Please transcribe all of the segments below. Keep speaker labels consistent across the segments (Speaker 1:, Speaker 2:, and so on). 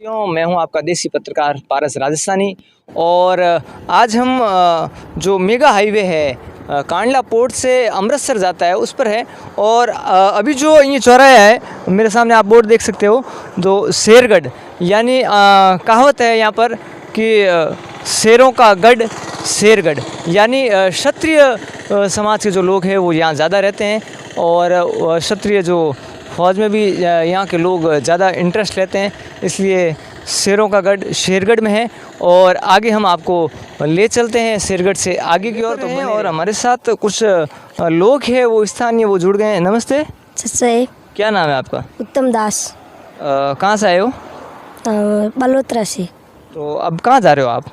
Speaker 1: मैं हूं आपका देसी पत्रकार पारस राजस्थानी और आज हम जो मेगा हाईवे है कांडला पोर्ट से अमृतसर जाता है उस पर है। और अभी जो ये चौराहा है मेरे सामने आप बोर्ड देख सकते हो, जो शेरगढ़ यानी कहावत है यहाँ पर कि शेरों का गढ़ शेरगढ़, यानी क्षत्रिय समाज के जो लोग हैं वो यहाँ ज़्यादा रहते हैं और क्षत्रिय जो फौज में भी यहाँ के लोग ज़्यादा इंटरेस्ट लेते हैं, इसलिए शेरों का गढ़ शेरगढ़ में है। और आगे हम आपको ले चलते हैं शेरगढ़ से आगे की ओर। तो हैं और हमारे साथ कुछ लोग हैं वो स्थानीय वो जुड़ गए हैं। नमस्ते
Speaker 2: सर,
Speaker 1: क्या नाम है आपका?
Speaker 2: उत्तम दास।
Speaker 1: कहाँ से आए हो?
Speaker 2: बलोत्रा से।
Speaker 1: तो अब कहाँ जा रहे हो आप?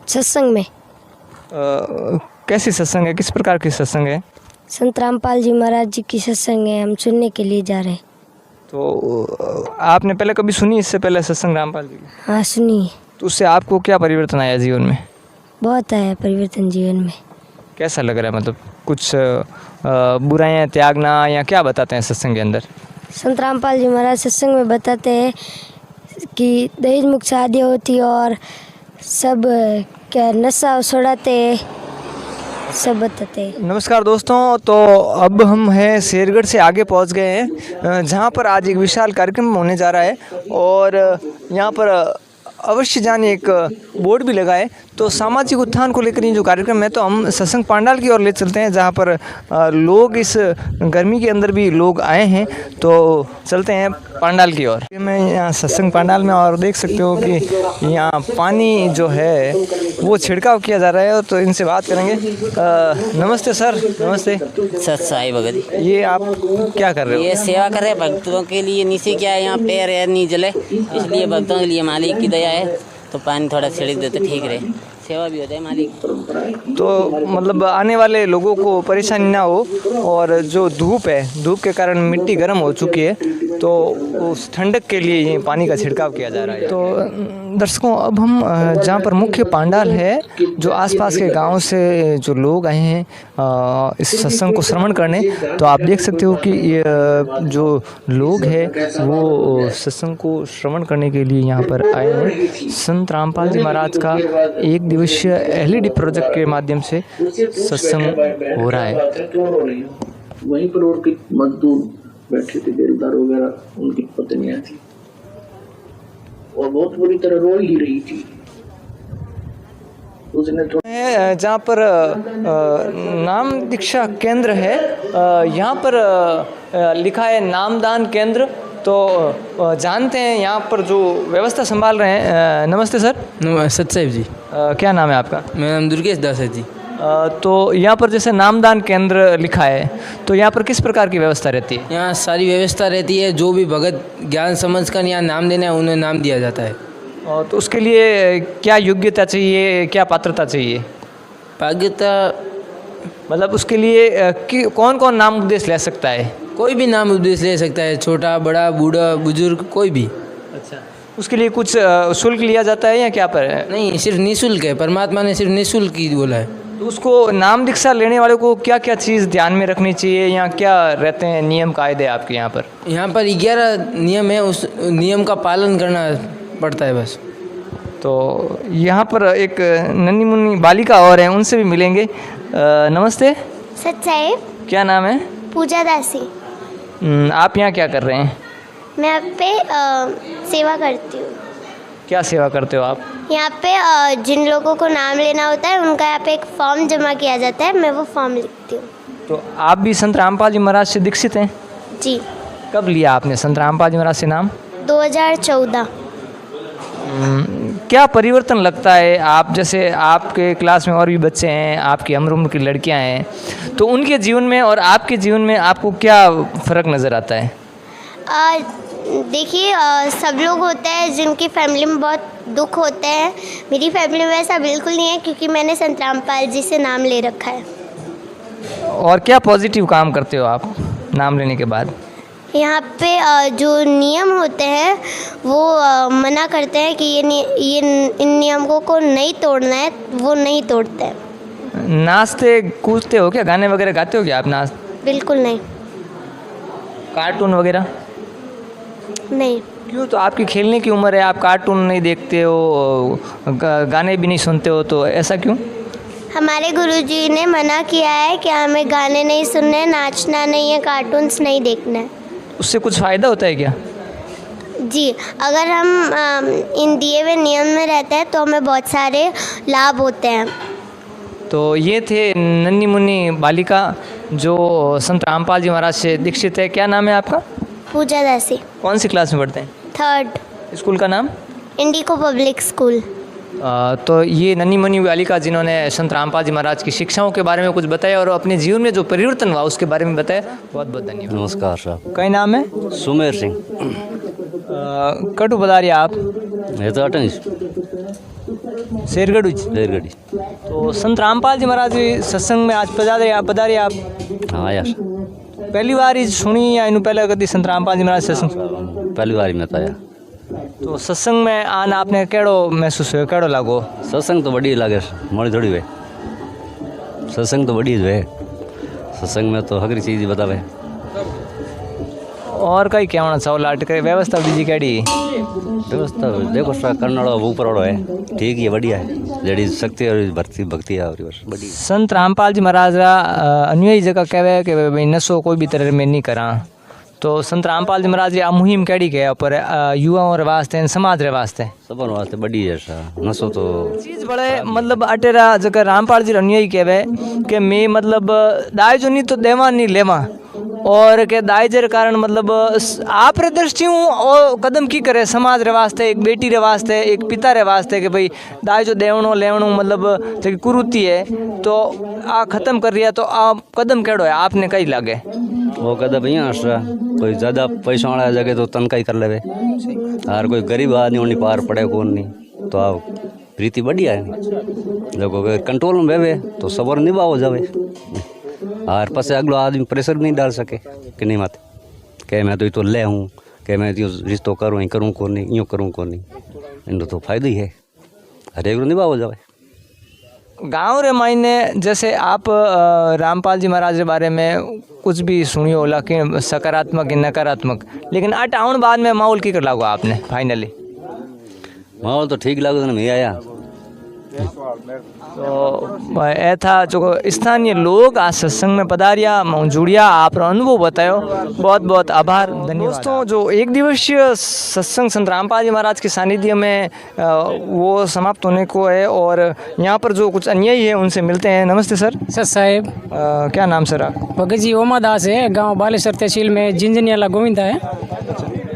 Speaker 2: सत्संग में।
Speaker 1: कैसी सत्संग है, किस प्रकार की सत्संग है?
Speaker 2: संत रामपाल जी महाराज जी की सत्संग है, हम सुनने के लिए जा रहे हैं।
Speaker 1: तो आपने पहले कभी सुनी इससे पहले सत्संग रामपाल जी की?
Speaker 2: हाँ, सुनिए।
Speaker 1: तो उससे आपको क्या परिवर्तन आया जीवन में?
Speaker 2: बहुत आया परिवर्तन जीवन में।
Speaker 1: कैसा लग रहा है, मतलब कुछ बुराइयां त्यागना या क्या बताते हैं सत्संग के अंदर?
Speaker 2: संत रामपाल जी महाराज सत्संग में बताते हैं कि दहेज मुक्त शादी होती और सब क्या नशा छुड़ाते, सब बताते हैं।
Speaker 1: नमस्कार दोस्तों, तो अब हम हैं शेरगढ़ से आगे पहुंच गए हैं जहां पर आज एक विशाल कार्यक्रम होने जा रहा है और यहां पर अवश्य जाने एक बोर्ड भी लगा है। तो सामाजिक उत्थान को लेकर ये जो कार्यक्रम है, तो हम सत्संग पांडाल की ओर ले चलते हैं जहाँ पर लोग इस गर्मी के अंदर भी लोग आए हैं। तो चलते हैं पांडाल की ओर। मैं यहाँ सत्संग पांडाल में और देख सकते हो कि यहाँ पानी जो है वो छिड़काव किया जा रहा है, तो इनसे बात करेंगे। नमस्ते सर। नमस्ते
Speaker 3: सत साई भगत।
Speaker 1: ये आप क्या कर रहे हो?
Speaker 3: ये सेवा कर रहे भक्तों के लिए। नीचे क्या है, यहाँ पैर है नहीं जले, इसलिए भक्तों के लिए मालिक की दया है तो पानी थोड़ा छिड़क देते, ठीक रहे, सेवा भी हो जाए मालिक।
Speaker 1: तो मतलब आने वाले लोगों को परेशानी ना हो। और जो धूप है, धूप के कारण मिट्टी गर्म हो चुकी है, तो उस ठंडक के लिए ये पानी का छिड़काव किया जा रहा है। तो दर्शकों, अब हम जहाँ पर मुख्य पांडाल है, जो आसपास के गांव से जो लोग आए हैं इस सत्संग को श्रवण करने, तो आप देख सकते हो कि ये जो लोग हैं वो सत्संग को श्रवण करने के लिए यहाँ पर आए हैं। संत रामपाल जी महाराज का एक दिवसीय LED प्रोजेक्ट के माध्यम से सत्संग हो रहा है।
Speaker 4: वहीं पर और कुछ मजदूर बैठे थे, बेलदार वगैरह, उनकी पत्नियां थी और बहुत बुरी तरह रो ही रही थी। उसने
Speaker 1: जहाँ पर नाम दीक्षा केंद्र है, यहाँ पर लिखा है नामदान केंद्र। तो जानते हैं यहाँ पर जो व्यवस्था संभाल रहे हैं। नमस्ते सर।
Speaker 5: सतसाहिब जी।
Speaker 1: क्या नाम है आपका?
Speaker 5: मेरा नाम दुर्गेश दास है जी।
Speaker 1: तो यहाँ पर जैसे नामदान केंद्र लिखा है, तो यहाँ पर किस प्रकार की व्यवस्था रहती है?
Speaker 5: यहाँ सारी व्यवस्था रहती है, जो भी भगत ज्ञान समझ कर यहाँ नाम देना है उन्हें नाम दिया जाता है।
Speaker 1: तो उसके लिए क्या योग्यता चाहिए, क्या पात्रता चाहिए?
Speaker 5: पात्रता
Speaker 1: मतलब उसके लिए कि कौन कौन नाम उपदेश ले सकता है?
Speaker 5: कोई भी नाम उपदेश ले सकता है, छोटा बड़ा बूढ़ा बुजुर्ग कोई भी।
Speaker 1: अच्छा, उसके लिए कुछ शुल्क लिया जाता है या क्या पर है?
Speaker 5: नहीं, सिर्फ निःशुल्क है। परमात्मा ने सिर्फ निःशुल्क ही बोला है।
Speaker 1: तो उसको नाम दीक्षा लेने वाले को क्या क्या चीज़ ध्यान में रखनी चाहिए, या क्या रहते हैं नियम कायदे आपके यहाँ पर?
Speaker 5: यहाँ पर 11 नियम है, उस नियम का पालन करना पड़ता है बस।
Speaker 1: तो यहाँ पर एक नन्ही मुन्नी बालिका और हैं, उनसे भी मिलेंगे। नमस्ते।
Speaker 6: सच्चाई।
Speaker 1: क्या नाम है?
Speaker 6: पूजा दासी।
Speaker 1: आप यहाँ क्या कर रहे हैं?
Speaker 6: मैं यहाँ पे सेवा करती हूँ।
Speaker 1: क्या सेवा करते हो आप?
Speaker 6: यहाँ पे जिन लोगों को नाम लेना होता है उनका यहाँ पे एक फॉर्म जमा किया जाता है, मैं वो फॉर्म लिखती हूँ।
Speaker 1: तो आप भी संत रामपाल जी महाराज से दीक्षित हैं?
Speaker 6: जी।
Speaker 1: कब लिया आपने संत रामपाल जी महाराज से नाम?
Speaker 6: 2014।
Speaker 1: क्या परिवर्तन लगता है? आप जैसे आपके क्लास में और भी बच्चे हैं, आपकी उम्र की लड़कियां हैं, तो उनके जीवन में और आपके जीवन में आपको क्या फ़र्क नज़र आता है?
Speaker 6: देखिए, सब लोग होते हैं जिनकी फैमिली में बहुत दुख होते हैं। मेरी फैमिली में ऐसा बिल्कुल नहीं है, क्योंकि मैंने संत रामपाल जी से नाम ले रखा है।
Speaker 1: और क्या पॉजिटिव काम करते हो आप नाम लेने के बाद?
Speaker 6: यहाँ पे जो नियम होते हैं वो मना करते हैं कि ये इन नियमों को नहीं तोड़ना है, वो नहीं तोड़ते हैं।
Speaker 1: नाचते कूदते हो क्या, गाने वगैरह गाते हो क्या आप? नाच
Speaker 6: बिल्कुल नहीं।
Speaker 1: कार्टून वगैरह
Speaker 6: नहीं।
Speaker 1: क्यों? तो आपकी खेलने की उम्र है, आप कार्टून नहीं देखते हो, गाने भी नहीं सुनते हो, तो ऐसा क्यों?
Speaker 6: हमारे गुरुजी ने मना किया है कि हमें गाने नहीं सुनने हैं, नाचना नहीं है, कार्टून्स नहीं देखना है।
Speaker 1: उससे कुछ फ़ायदा होता है क्या?
Speaker 6: जी, अगर हम इन दिए हुए नियम में रहते हैं तो हमें बहुत सारे लाभ होते हैं।
Speaker 1: तो ये थे नन्ही मुन्नी बालिका जो संत रामपाल जी महाराज से दीक्षित है। क्या नाम है आपका?
Speaker 6: पूजा दासी,
Speaker 1: कौन सी क्लास में पढ़ते हैं?
Speaker 6: 3rd,
Speaker 1: स्कूल का नाम?
Speaker 6: इंडिको पब्लिक स्कूल।
Speaker 1: तो ये नन्ही मुन्नी बालिका जिन्होंने संत रामपाल जी महाराज की शिक्षाओं के बारे में कुछ बताया और अपने जीवन में जो परिवर्तन हुआ उसके बारे में बताया। बहुत बहुत धन्यवाद।
Speaker 7: नमस्कार साहब।
Speaker 1: कई नाम है?
Speaker 7: सुमेर सिंह।
Speaker 1: कटु पधारिया आप?
Speaker 7: ये तो अटन
Speaker 1: शेरगढ़।
Speaker 7: रेलगढ़ी।
Speaker 1: तो संत रामपाल जी महाराज जी सत्संग में आज पधारे आप?
Speaker 7: हाँ यार,
Speaker 1: पहली बार ही सुनी या इन पहले कभी संत रामपाल जी महाराज सत्संग?
Speaker 7: पहली बार में आया।
Speaker 1: तो सत्संग में आना आपने केड़ो महसूस हुआ, केड़ो लागो?
Speaker 7: सत्संग तो बढ़िया लगे, मोड़ी थोड़ी वे। सत्संग तो बढ़िया वे, सत्संग में तो हर चीज़ बतावे।
Speaker 1: और कई कहना चाहो लाट करे व्यवस्था बीजी केड़ी?
Speaker 7: व्यवस्था देखो सा करने वाला ऊपर वाला है, ठीक है, बढ़िया है। जड़ी शक्ति और भक्ति है और बढ़िया।
Speaker 1: संत रामपाल जी महाराज रा अनुयायी जगह कहवे कि भाई नशो कोई भी तरह में नहीं करा, तो संत रामपाल जी महाराज जी आ मुहिम केड़ी कहे पर युवाओं रे वास्ते समाज रे वास्ते?
Speaker 7: सबन वास्ते बढ़िया है। नशो तो
Speaker 1: चीज बड़े मतलब अटेरा जगह रामपाल जी अनुयायी कहवे कि मैं मतलब दाय जो नहीं तो देवा नहीं लेवा, और के दायजे कारण मतलब आप रे दृष्टि और कदम की करे समाज रे वास्ते, एक बेटी रे वास्ते, एक पिता रे वास्ते कि भाई दाय जो देवणो लेवणो मतलब जो कुरूती है तो आ खत्म कर रिया, तो आ कदम केड़ो है आपने कई लागे?
Speaker 7: वो कदम यहाँ कोई ज़्यादा पैसा वाला जगह तो तनकाई कर लेवे, और कोई गरीब आदमी उन्हें पार पड़े कौन नहीं, तो आप प्रीति बढ़िया है। देखो कंट्रोल में बेवे तो सबर निभा हो जावे, और पसे अगलो आदमी प्रेशर नहीं डाल सके कि नहीं मत कह मैं तो ले हूँ, कि मैं तो रिश्तो करूँ कौन नहीं, यूँ करूँ कौन नहीं, इन तो फायदा ही है, हर एक निभा हो जावे।
Speaker 1: गांव रे मायने जैसे आप रामपाल जी महाराज के बारे में कुछ भी सुनियो होला कि सकारात्मक या नकारात्मक, लेकिन आ टाउन बाद में माहौल की कर लागो आपने फाइनली?
Speaker 7: माहौल तो ठीक लागो मैं आया।
Speaker 1: तो ए था जो स्थानीय लोग आज सत्संग में पधारिया, जुड़िया, आप अनुभव बतायो, बहुत बहुत आभार, धन्यवाद। दोस्तों, जो एक दिवसीय सत्संग संत रामपाल जी महाराज के सानिध्य में वो समाप्त होने को है, और यहाँ पर जो कुछ अन्यायी है उनसे मिलते हैं। नमस्ते सर।
Speaker 8: सर साहेब।
Speaker 1: क्या नाम सर आप?
Speaker 8: भगत जी ओमा दास है, गांव बालेश्वर तहसील में जिंजनियाला गोविंदा है।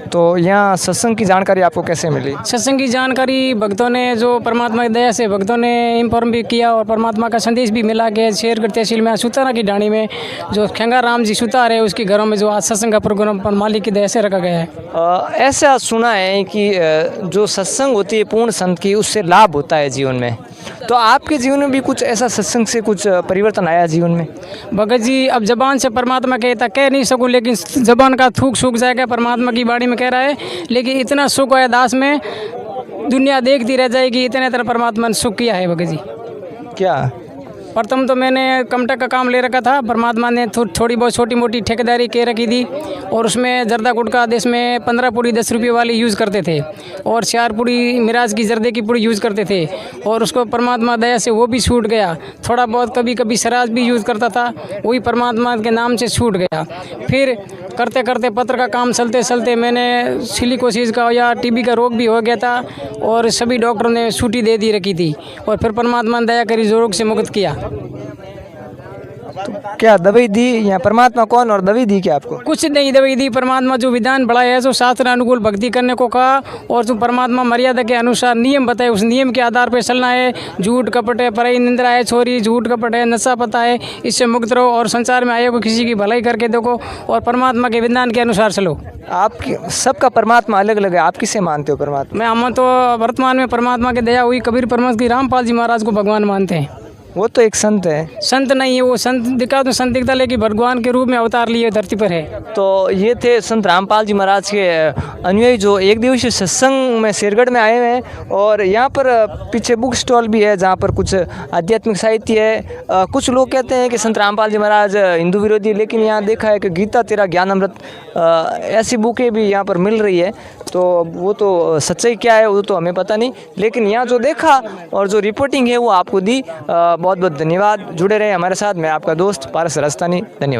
Speaker 1: तो यहाँ सत्संग की जानकारी आपको कैसे मिली?
Speaker 8: सत्संग की जानकारी भक्तों ने, जो परमात्मा की दया से भक्तों ने इन्फॉर्म भी किया और परमात्मा का संदेश भी मिला कि शेरगढ़ तहसील में सुतारा की डाणी में जो खेंगा राम जी सुतार है उसके घरों में जो आज सत्संग का प्रोग्राम पर मालिक की दया से रखा गया है।
Speaker 1: ऐसा सुना है कि जो सत्संग होती है पूर्ण संत की, उससे लाभ होता है जीवन में, तो आपके जीवन में भी कुछ ऐसा सत्संग से कुछ परिवर्तन आया जीवन में?
Speaker 8: भगत जी, अब जबान से परमात्मा कहता कह नहीं सकूं, लेकिन जबान का थूक सूख जाएगा, परमात्मा की बाणी में कह रहा है, लेकिन इतना सुख है दास में, दुनिया देखती रह जाएगी, इतने तरह परमात्मा ने सुख किया है। भगत जी
Speaker 1: क्या?
Speaker 8: प्रथम तो मैंने कमटक का काम ले रखा था, परमात्मा ने थोड़ी बहुत छोटी मोटी ठेकेदारी के रखी थी, और उसमें जर्दा गुटका देश में 15 पूड़ी 10 रुपये वाली यूज़ करते थे, और 4 पूड़ी मिराज की जर्दे की पूड़ी यूज़ करते थे, और उसको परमात्मा दया से वो भी छूट गया। थोड़ा बहुत कभी कभी शराब भी यूज़ करता था, वही परमात्मा के नाम से छूट गया। फिर करते करते पत्र का काम चलते चलते मैंने सिलिकोसिस का या टीबी का रोग भी हो गया था, और सभी डॉक्टरों ने छुट्टी दे दी रखी थी, और फिर परमात्मा ने दया करी जो रोग से मुक्त किया।
Speaker 1: तो क्या दवाई दी या परमात्मा कौन और दवाई दी क्या आपको?
Speaker 8: कुछ नहीं दवाई दी, परमात्मा जो विधान बढ़ाया है, जो शास्त्र अनुकूल भक्ति करने को कहा, और जो परमात्मा मर्यादा के अनुसार नियम बताए, उस नियम के आधार पर चलना है। झूठ कपट है, पराई निंद्रा है, छोरी, झूठ कपट है, नशा पता है, इससे मुक्त रहो, और संसार में आए को किसी की भलाई करके देखो, और परमात्मा के विधान के अनुसार चलो।
Speaker 1: आप सबका परमात्मा अलग अलग है, आप किसे मानते हो परमात्मा?
Speaker 8: मैं हम तो वर्तमान में परमात्मा की दया हुई कबीर परमहंस की रामपाल जी महाराज को भगवान मानते हैं।
Speaker 1: वो तो एक संत है।
Speaker 8: संत नहीं है वो, संत दिखा तो संत दिखता, लेकिन भगवान के रूप में अवतार लिए धरती पर है।
Speaker 1: तो ये थे संत रामपाल जी महाराज के अनुयायी जो एक दिवसीय सत्संग में शेरगढ़ में आए हुए हैं, और यहाँ पर पीछे बुक स्टॉल भी है जहाँ पर कुछ आध्यात्मिक साहित्य है। कुछ लोग कहते हैं कि संत रामपाल जी महाराज हिंदू विरोधी, लेकिन यहाँ देखा है कि गीता तेरा ज्ञान अमृत ऐसी बुकें भी यहाँ पर मिल रही है। तो वो तो सच्चाई क्या है वो तो हमें पता नहीं, लेकिन यहाँ जो देखा और जो रिपोर्टिंग है वो आपको दी। बहुत बहुत धन्यवाद, जुड़े रहे हमारे साथ। मैं आपका दोस्त पारस राजस्थानी, धन्यवाद।